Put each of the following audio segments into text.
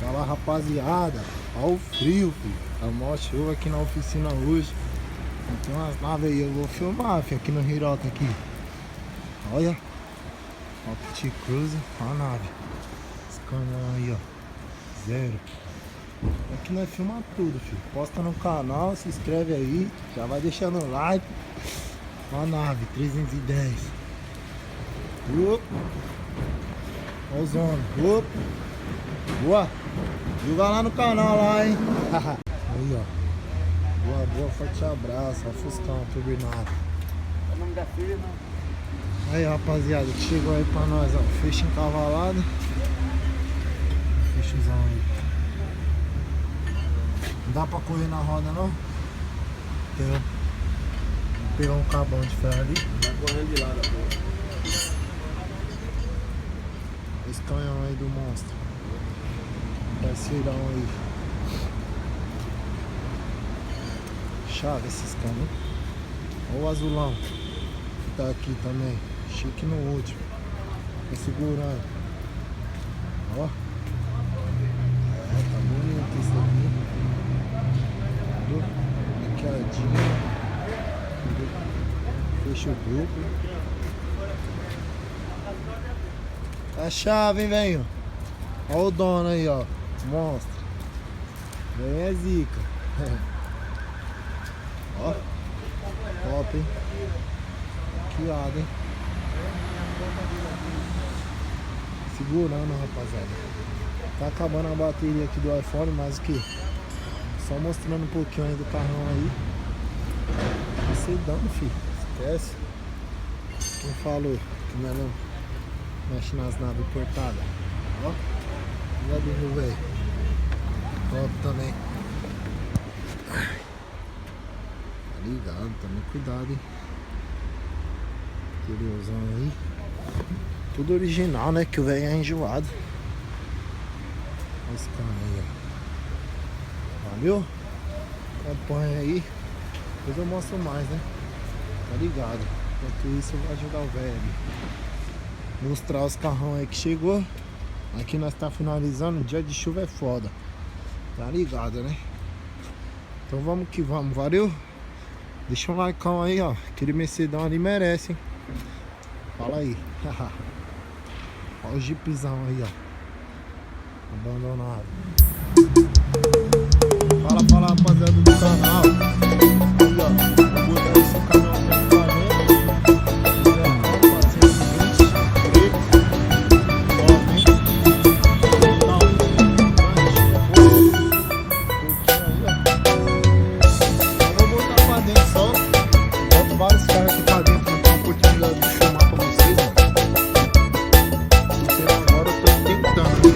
Fala rapaziada, olha o frio, filho. Tá mó chuva aqui na oficina hoje. Tem umas naves aí, eu vou filmar, filho, aqui no Hirota aqui. Olha. Ó o Pit Cruiser, ó a nave. Esse caminhão aí, ó. Zero. Aqui nós filmamos tudo, filho. Posta no canal, se inscreve aí. Já vai deixando o like. Ó a nave, 310. Olha o zona. Boa. Joga lá no canal lá, hein. Aí, ó. Boa, forte abraço. Ó o Fuscão turbinado. É o nome da filha, não? Aí, rapaziada, que chegou aí pra nós, ó. Fecho encavalado. Fechozão aí. Não dá pra correr na roda, não? Vou pegar um cabão de ferro ali. Tá correndo de lado, pô. Esse canhão aí do monstro. Parceirão aí. Chave esses canos. Olha o azulão que tá aqui também. Chique no último. Tá segurando. Ó. Tá bonito isso aqui. Maquiadinho. Fecha o duplo. A chave, hein, velho. Olha o dono aí, ó. Monstro. Vem é zica. Ó. Top, hein. Maquiado, hein. Segurando, rapaziada. Tá acabando a bateria aqui do iPhone, mas o que? Só mostrando um pouquinho aí do carrão aí. Sedão, filho. Esquece. Quem falou que não é não? Mexe nas naves importadas. Ó. Olha do velho. Top também. Tá ligado, tome cuidado, hein. Interiozão aí. Tudo original, né? Que o velho é enjoado. Olha esse cara aí, ó. Valeu? Acompanha aí. Depois eu mostro mais, né? Tá ligado? Enquanto isso eu vou ajudar o velho ali. Mostrar os carrão aí que chegou. Aqui nós tá finalizando. O dia de chuva é foda. Tá ligado, né? Então vamos que vamos. Valeu? Deixa um like aí, ó. Aquele Mercedão ali merece, hein? Fala aí. Olha o jeepzão aí, ó. Abandonado. Fala, rapaziada do canal. Aí, ó. Vou botar esse canal aqui pra vários caras aqui pra dentro, não tem oportunidade de filmar pra vocês, mano. Agora eu tô tentando.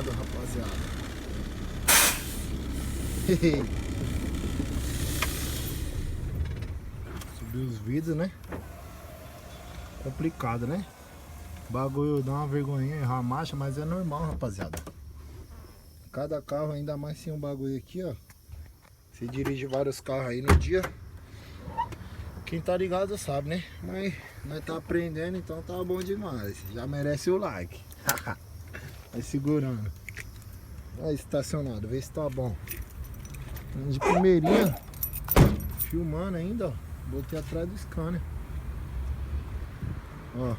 filmando, rapaziada. Subir os vidros, né? Complicado, né? O bagulho dá uma vergonhinha errar a marcha, mas é normal, rapaziada. Cada carro, ainda mais sem um bagulho aqui, ó. Você dirige vários carros aí no dia. Quem tá ligado sabe, né? Mas nós tá aprendendo, então tá bom demais. Já merece o like. Vai segurando. Aí estacionado, vê se tá bom. De primeirinha, filmando ainda, ó. Botei atrás do scanner. Ó.